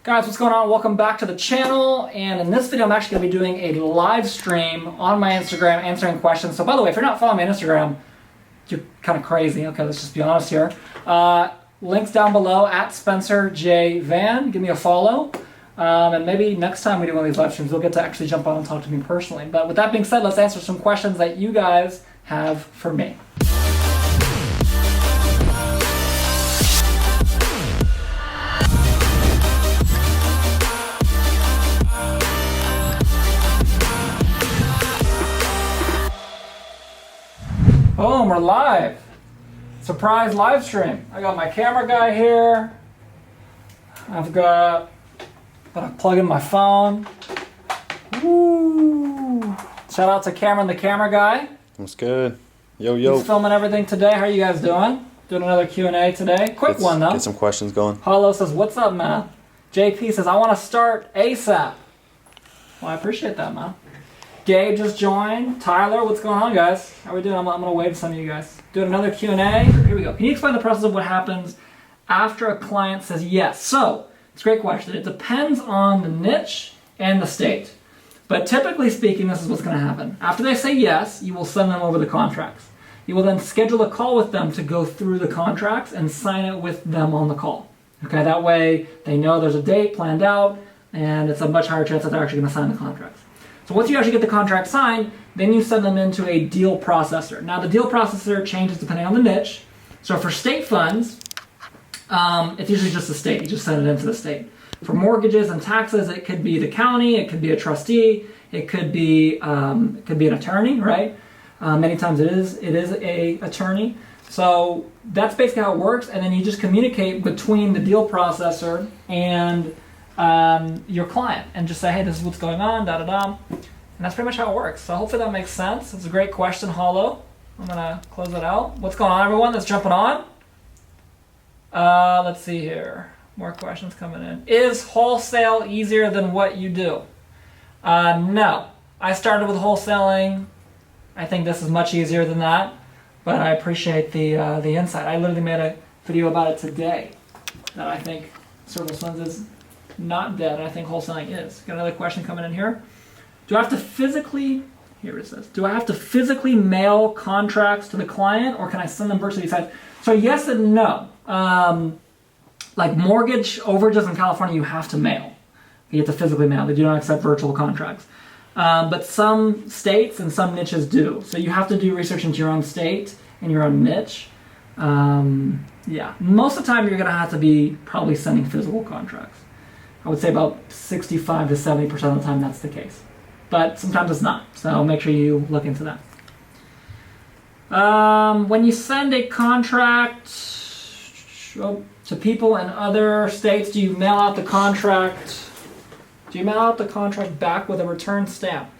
Guys, what's going on? Welcome back to the channel, and in this video I'm actually going to be doing a live stream on my Instagram answering questions. So by the way, if you're not following me on Instagram, you're kind of crazy. Okay, let's just be honest here. Links down below at Spencer J. Van. Give me a follow. And maybe next time we do one of these live streams, you'll get to actually jump on and talk to me personally. But with that being said, let's answer some questions that you guys have for me. Boom, we're live. Surprise live stream. I got my camera guy here. I've got to plug in my phone. Woo! Shout out to Cameron, the camera guy. What's good? Yo, yo. He's filming everything today. How are you guys doing? Doing another Q&A today. Quick one though. Get some questions going. Hollow says, what's up, man? JP says, I want to start ASAP. Well, I appreciate that, man. Gabe just joined. Tyler, what's going on, guys? How are we doing? I'm going to wave to some of you guys. Doing another Q&A. Here we go. Can you explain the process of what happens after a client says yes? So, it's a great question. It depends on the niche and the state. But typically speaking, this is what's going to happen. After they say yes, you will send them over the contracts. You will then schedule a call with them to go through the contracts and sign it with them on the call. Okay, that way they know there's a date planned out, and it's a much higher chance that they're actually going to sign the contracts. So once you actually get the contract signed, then you send them into a deal processor. Now the deal processor changes depending on the niche. So for state funds, it's usually just the state. You just send it into the state. For mortgages and taxes, it could be the county, it could be a trustee, it could be an attorney, right? Many times it is a attorney. So that's basically how it works, and then you just communicate between the deal processor and your client and just say, hey, this is what's going on, da-da-da. And that's pretty much how it works. So hopefully that makes sense. It's a great question, Hollow. I'm going to close it out. What's going on, everyone that's jumping on? Let's see here. More questions coming in. Is wholesale easier than what you do? No. I started with wholesaling. I think this is much easier than that, but I appreciate the insight. I literally made a video about it today that I think Service Funds is not dead, and I think wholesaling is. Got another question coming in here. Do I have to physically, here it says, do I have to physically mail contracts to the client, or can I send them virtually? So yes and no. Like mortgage overages in California, you have to mail. You have to physically mail. They do not accept virtual contracts. But some states and some niches do. So you have to do research into your own state and your own niche. Yeah, most of the time you're going to have to be probably sending physical contracts. I would say about 65 to 70% of the time that's the case. But sometimes it's not, so make sure you look into that. When you send a contract to people in other states, do you mail out the contract? Do you mail out the contract back with a return stamp?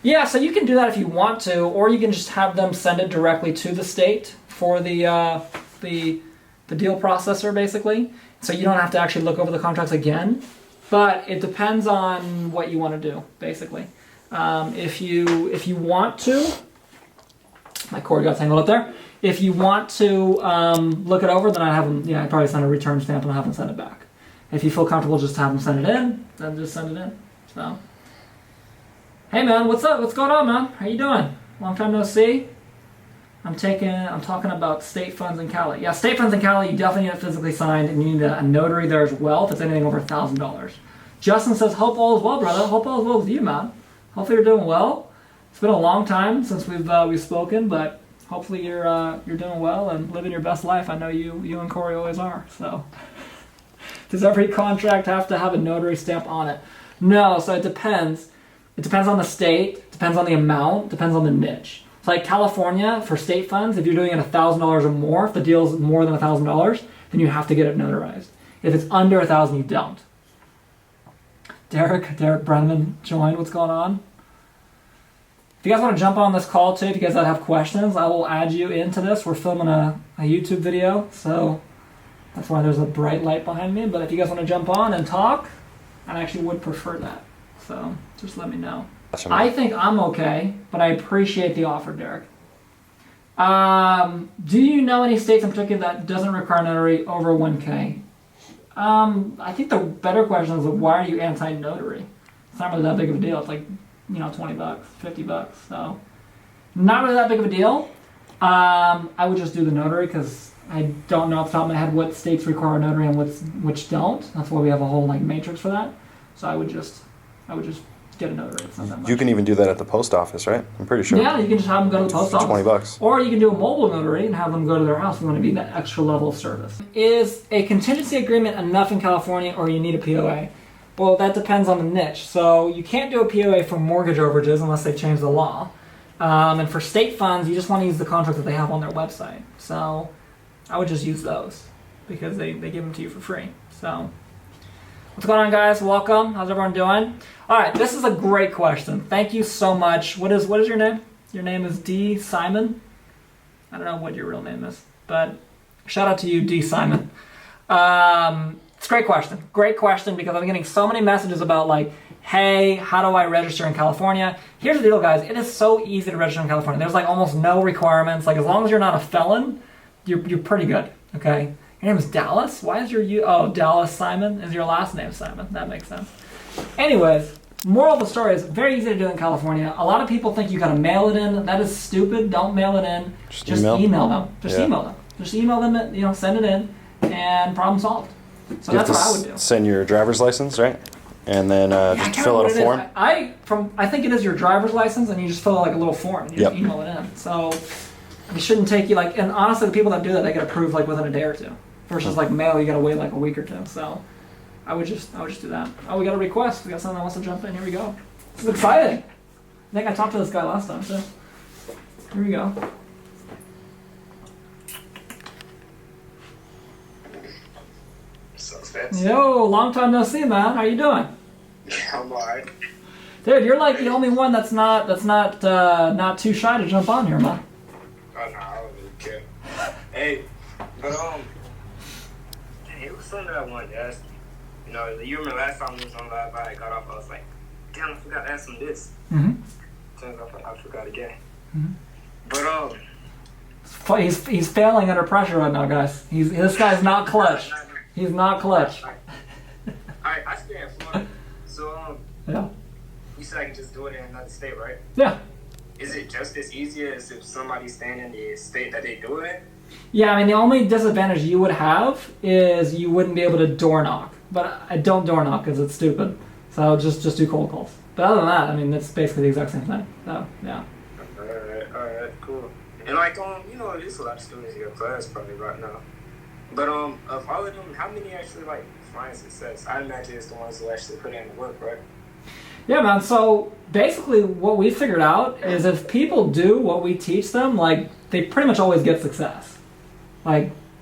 Yeah, so you can do that if you want to, or you can just have them send it directly to the state for the deal processor, basically. So you don't have to actually look over the contracts again. But it depends on what you want to do, basically. If you want to, my cord got tangled up there. If you want to look it over, then I'd probably send a return stamp and have them send it back. If you feel comfortable just have them send it in, then just send it in. So, hey man, what's up? What's going on, man? How you doing? Long time no see. I'm talking about state funds in Cali. Yeah, state funds in Cali, you definitely need it physically signed, and you need a notary there as well if it's anything over $1,000. Justin says, hope all is well, brother. Hope all is well with you, man. Hopefully you're doing well. It's been a long time since we've spoken, but hopefully you're doing well and living your best life. I know you and Corey always are. So, does every contract have to have a notary stamp on it? No. So it depends. It depends on the state. Depends on the amount. Depends on the niche. So like California, for state funds, if you're doing it $1,000 or more, if the deal's more than $1,000, then you have to get it notarized. If it's under $1,000, you don't. Derek Brennan joined. What's going on? If you guys want to jump on this call too, if you guys have questions, I will add you into this. We're filming a YouTube video, so that's why there's a bright light behind me. But if you guys want to jump on and talk, I actually would prefer that. So just let me know. I think I'm okay, but I appreciate the offer, Derek. Do you know any states in particular that doesn't require notary over 1K? I think the better question is why are you anti-notary? It's not really that big of a deal. It's like, $20, $50. So, not really that big of a deal. I would just do the notary because I don't know off the top of my head what states require a notary and which don't. That's why we have a whole matrix for that. So I would just get a notary. It's not that much. You can even do that at the post office, right? I'm pretty sure. Yeah, you can just have them go to the post office. $20. Or you can do a mobile notary and have them go to their house if you want to be that extra level of service. Is a contingency agreement enough in California or you need a POA? Well, that depends on the niche. So you can't do a POA for mortgage overages unless they change the law. And for state funds, you just want to use the contract that they have on their website. So I would just use those because they give them to you for free. So what's going on, guys? Welcome. How's everyone doing? All right, this is a great question. Thank you so much. What is your name? Your name is D. Simon. I don't know what your real name is, but shout out to you, D. Simon. It's a great question. Great question because I'm getting so many messages about hey, how do I register in California? Here's the deal, guys. It is so easy to register in California. There's almost no requirements. As long as you're not a felon, you're pretty good, okay? Your name is Dallas? Why is Dallas Simon is your last name, Simon. That makes sense. Anyways, moral of the story is very easy to do in California. A lot of people think you gotta mail it in. That is stupid. Don't mail it in. Just email them. Email them. Just email them, send it in, and problem solved. So that's what I would do. Send your driver's license, right? And then just fill out a form. I think it is your driver's license, and you just fill out a little form and you just email it in. So it shouldn't take you and honestly, the people that do that, they get approved within a day or two. Versus mail, you gotta wait a week or two. So I would just do that. Oh, we got a request. We got someone that wants to jump in. Here we go. This is exciting. I think I talked to this guy last time too. Here we go. Yo, long time no see, man. How you doing? Yeah, I'm alright. Dude, you're the only one that's not too shy to jump on here, man. Oh no, I don't really care. Hey, but it was something that I wanted to ask you. You remember last time we was on live, I got off, I was like, damn, I forgot to ask him this. Turns out I forgot again. But he's failing under pressure right now, guys. This guy's not clutch. He's not clutch. I stay in Florida, so yeah. You said I can just do it in another state, right? Yeah. Is it just as easy as if somebody's staying in the state that they do it in? Yeah, I mean the only disadvantage you would have is you wouldn't be able to door knock. But I don't door knock because it's stupid. So just do cold calls. But other than that, I mean it's basically the exact same thing. So yeah. Alright, cool. And there's a lot of students in your class probably right now. But of all of them, how many actually find success? I imagine it's the ones who actually put in the work, right? Yeah, man. So basically, what we figured out is if people do what we teach them, they pretty much always get success.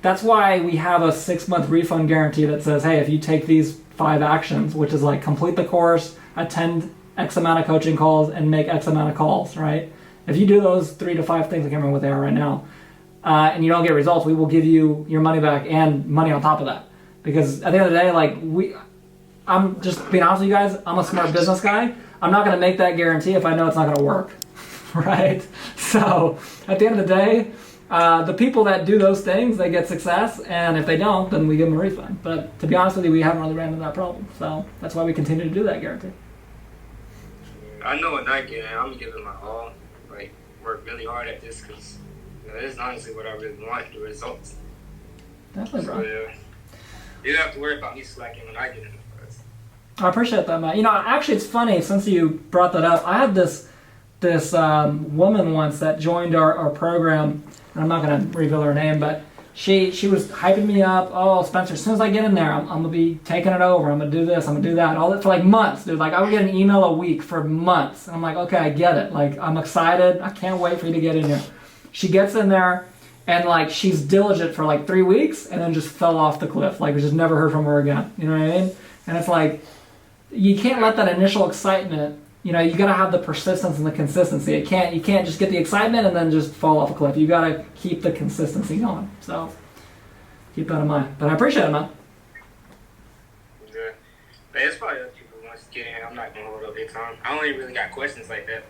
That's why we have a 6-month refund guarantee that says, hey, if you take these 5 actions, which is complete the course, attend X amount of coaching calls, and make X amount of calls, right? If you do those 3 to 5 things, I can't remember what they are right now, and you don't get results, we will give you your money back and money on top of that. Because at the end of the day, I'm just being honest with you guys, I'm a smart business guy. I'm not going to make that guarantee if I know it's not going to work, right? So at the end of the day, the people that do those things, they get success, and if they don't, then we give them a refund. But to be honest with you, we haven't really ran into that problem. So that's why we continue to do that guarantee. I know what I get, and I'm giving my all, work really hard at this because this is honestly what I really want, the results. Definitely, bro. So, yeah. You don't have to worry about me slacking when I get in the first. I appreciate that, man. Actually, it's funny, since you brought that up, I had this woman once that joined our program, and I'm not going to reveal her name, but she was hyping me up. Oh, Spencer, as soon as I get in there, I'm going to be taking it over. I'm going to do this, I'm going to do that. All that for months, dude. I would get an email a week for months. And I'm like, okay, I get it. I'm excited. I can't wait for you to get in here. She gets in there, and she's diligent for 3 weeks, and then just fell off the cliff. We just never heard from her again. You know what I mean? And it's you can't let that initial excitement. You gotta have the persistence and the consistency. You can't just get the excitement and then just fall off a cliff. You gotta keep the consistency going. So keep that in mind. But I appreciate it, man. Yeah. But it's probably other people who wants to get in. I'm not gonna hold up their time. I only really got questions like that.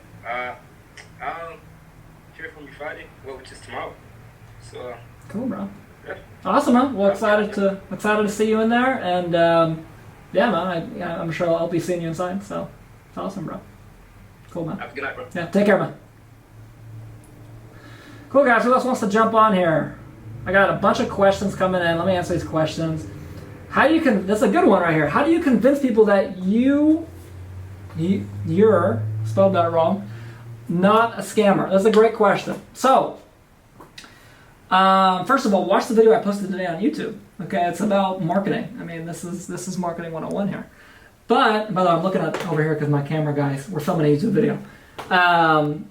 Hear from you Friday, which is tomorrow. So cool, bro. Awesome, man. Well, excited to see you in there, and yeah, man. I'm sure I'll be seeing you inside. So it's awesome, bro. Cool, man. Have a good night, bro. Yeah, take care, man. Cool, guys. Who else wants to jump on here? I got a bunch of questions coming in. Let me answer these questions. That's a good one right here. How do you convince people that you're spelled that wrong, not a scammer? That's a great question. So, first of all, watch the video I posted today on YouTube. Okay, it's about marketing. I mean, this is marketing 101 here. But, by the way, I'm looking at over here because my camera guys, we're filming a YouTube video.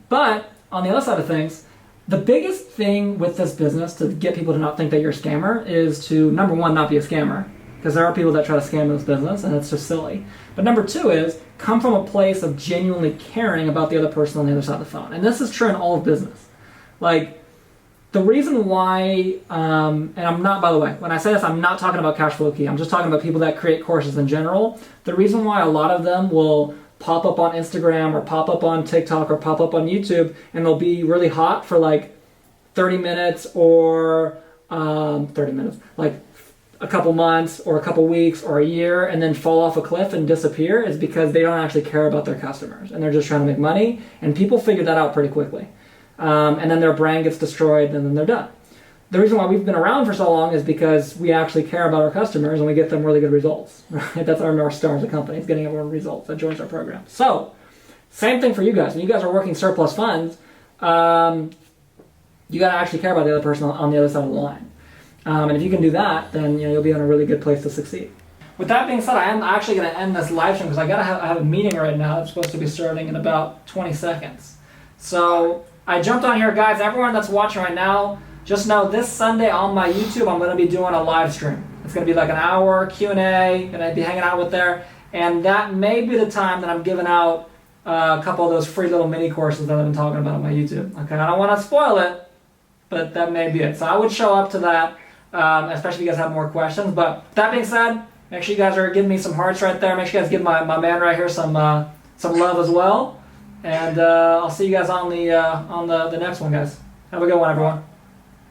But on the other side of things, the biggest thing with this business to get people to not think that you're a scammer is to, number one, not be a scammer. Because there are people that try to scam this business, and it's just silly. But number two is, come from a place of genuinely caring about the other person on the other side of the phone. And this is true in all of business. Like, the reason why, and I'm not, by the way, when I say this, I'm not talking about Cash Flow Key. I'm just talking about people that create courses in general. The reason why a lot of them will pop up on Instagram or pop up on TikTok or pop up on YouTube, and they'll be really hot for like 30 minutes or 30 minutes, like a couple months or a couple weeks or a year, and then fall off a cliff and disappear, is because they don't actually care about their customers and they're just trying to make money, and people figure that out pretty quickly. And then their brand gets destroyed, and then they're done. The reason why we've been around for so long is because we actually care about our customers and we get them really good results. Right? That's our North Star as a company, is getting everyone results that joins our program. So, same thing for you guys. When you guys are working surplus funds, you got to actually care about the other person on the other side of the line. And if you can do that, then you'll be in a really good place to succeed. With that being said, I am actually going to end this live stream because I have a meeting right now that's supposed to be starting in about 20 seconds. So I jumped on here, guys. Everyone that's watching right now, just know this Sunday on my YouTube, I'm going to be doing a live stream. It's going to be like an hour Q&A, and I'd be hanging out with there. And that may be the time that I'm giving out a couple of those free little mini courses that I've been talking about on my YouTube. Okay, I don't want to spoil it, but that may be it. So I would show up to that. Especially if you guys have more questions. But that being said, make sure you guys are giving me some hearts right there. Make sure you guys give my man right here some love as well. And I'll see you guys on the next one, guys. Have a good one, everyone.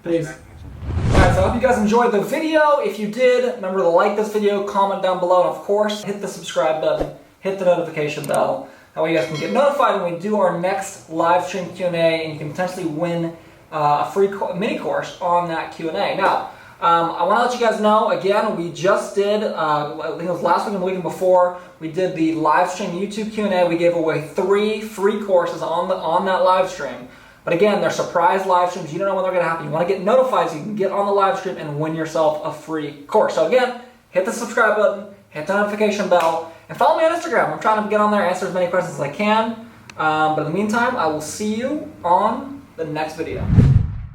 Peace. Alright, so I hope you guys enjoyed the video. If you did, remember to like this video, comment down below, and of course, hit the subscribe button, hit the notification bell. That way you guys can get notified when we do our next live stream Q&A, and you can potentially win a free mini course on that Q&A. Now, I want to let you guys know, again, we just did, I think it was last week and the weekend before, we did the live stream YouTube Q&A. We gave away 3 free courses on that live stream. But again, they're surprise live streams. You don't know when they're going to happen. You want to get notified so you can get on the live stream and win yourself a free course. So again, hit the subscribe button, hit the notification bell, and follow me on Instagram. I'm trying to get on there, answer as many questions as I can. But in the meantime, I will see you on the next video.